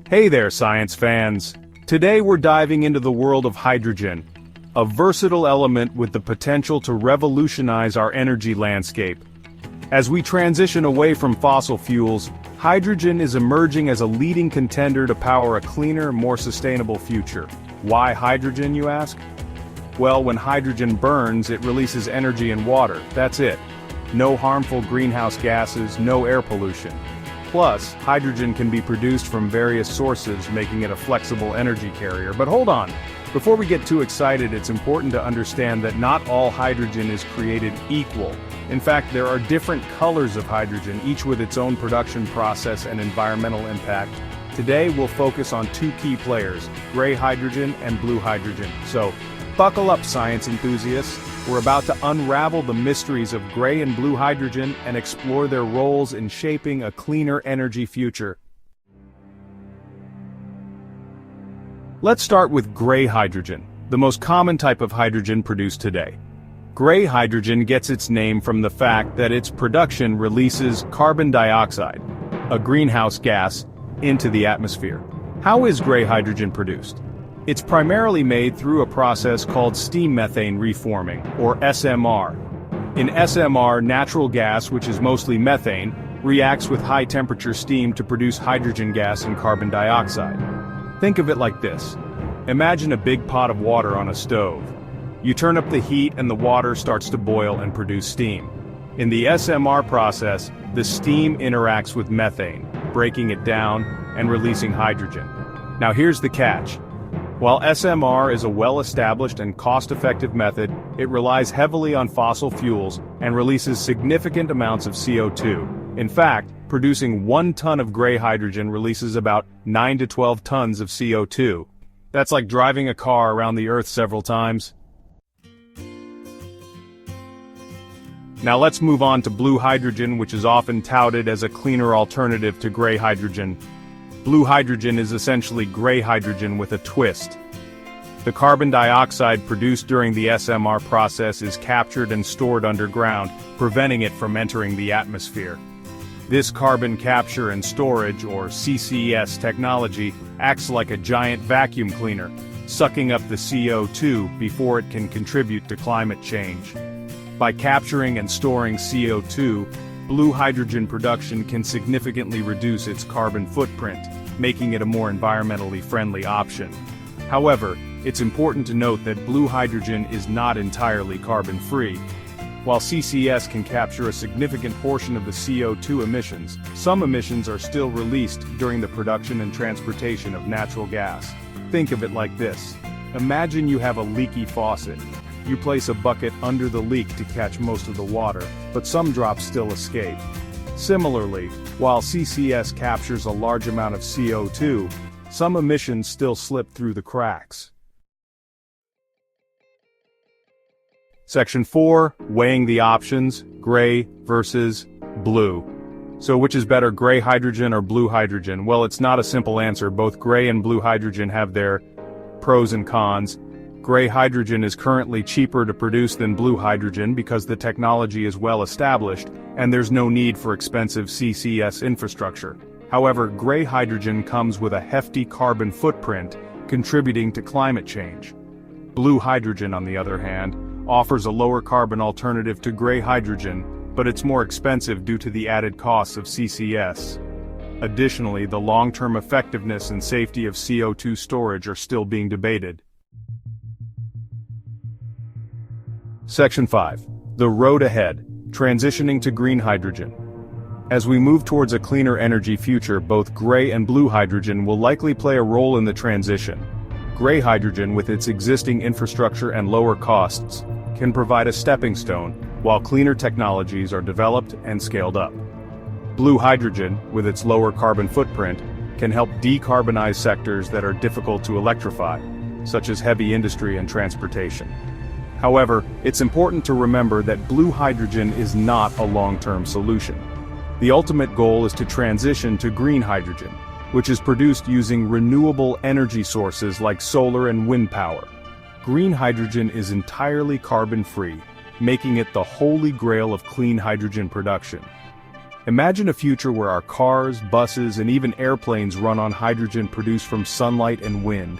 Hey there, science fans! Today we're diving into the world of hydrogen, a versatile element with the potential to revolutionize our energy landscape. As we transition away from fossil fuels, hydrogen is emerging as a leading contender to power a cleaner, more sustainable future. Why hydrogen, you ask? Well, when hydrogen burns, it releases energy and water, that's it. No harmful greenhouse gases, no air pollution. Plus, hydrogen can be produced from various sources, making it a flexible energy carrier. But hold on, before we get too excited, it's important to understand that not all hydrogen is created equal. In fact, there are different colors of hydrogen, each with its own production process and environmental impact. Today, we'll focus on two key players, gray hydrogen and blue hydrogen. So, buckle up, science enthusiasts. We're about to unravel the mysteries of gray and blue hydrogen and explore their roles in shaping a cleaner energy future. Let's start with gray hydrogen, the most common type of hydrogen produced today. Gray hydrogen gets its name from the fact that its production releases carbon dioxide, a greenhouse gas, into the atmosphere. How is gray hydrogen produced? It's primarily made through a process called steam methane reforming, or SMR. In SMR, natural gas, which is mostly methane, reacts with high-temperature steam to produce hydrogen gas and carbon dioxide. Think of it like this. Imagine a big pot of water on a stove. You turn up the heat and the water starts to boil and produce steam. In the SMR process, the steam interacts with methane, breaking it down and releasing hydrogen. Now here's the catch. While SMR is a well-established and cost-effective method, it relies heavily on fossil fuels and releases significant amounts of CO2. In fact, producing 1 ton of gray hydrogen releases about 9 to 12 tons of CO2. That's like driving a car around the Earth several times. Now let's move on to blue hydrogen, which is often touted as a cleaner alternative to gray hydrogen. Blue hydrogen is essentially gray hydrogen with a twist. The carbon dioxide produced during the SMR process is captured and stored underground, preventing it from entering the atmosphere. This carbon capture and storage, or CCS technology, acts like a giant vacuum cleaner, sucking up the CO2 before it can contribute to climate change. By capturing and storing CO2, blue hydrogen production can significantly reduce its carbon footprint, making it a more environmentally friendly option. However, it's important to note that blue hydrogen is not entirely carbon-free. While CCS can capture a significant portion of the CO2 emissions, some emissions are still released during the production and transportation of natural gas. Think of it like this. Imagine you have a leaky faucet. You place a bucket under the leak to catch most of the water, but some drops still escape. Similarly, while CCS captures a large amount of CO2, some emissions still slip through the cracks. Section 4, weighing the options, gray versus blue. So which is better, gray hydrogen or blue hydrogen? Well, it's not a simple answer. Both gray and blue hydrogen have their pros and cons. Gray hydrogen is currently cheaper to produce than blue hydrogen because the technology is well established, and there's no need for expensive CCS infrastructure. However, gray hydrogen comes with a hefty carbon footprint, contributing to climate change. Blue hydrogen, on the other hand, offers a lower carbon alternative to gray hydrogen, but it's more expensive due to the added costs of CCS. Additionally, the long-term effectiveness and safety of CO2 storage are still being debated. Section 5. The road ahead, transitioning to green hydrogen. As we move towards a cleaner energy future, both gray and blue hydrogen will likely play a role in the transition. Gray hydrogen, with its existing infrastructure and lower costs, can provide a stepping stone, while cleaner technologies are developed and scaled up. Blue hydrogen, with its lower carbon footprint, can help decarbonize sectors that are difficult to electrify, such as heavy industry and transportation. However, it's important to remember that blue hydrogen is not a long-term solution. The ultimate goal is to transition to green hydrogen, which is produced using renewable energy sources like solar and wind power. Green hydrogen is entirely carbon-free, making it the holy grail of clean hydrogen production. Imagine a future where our cars, buses, and even airplanes run on hydrogen produced from sunlight and wind.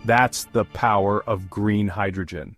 That's the power of green hydrogen.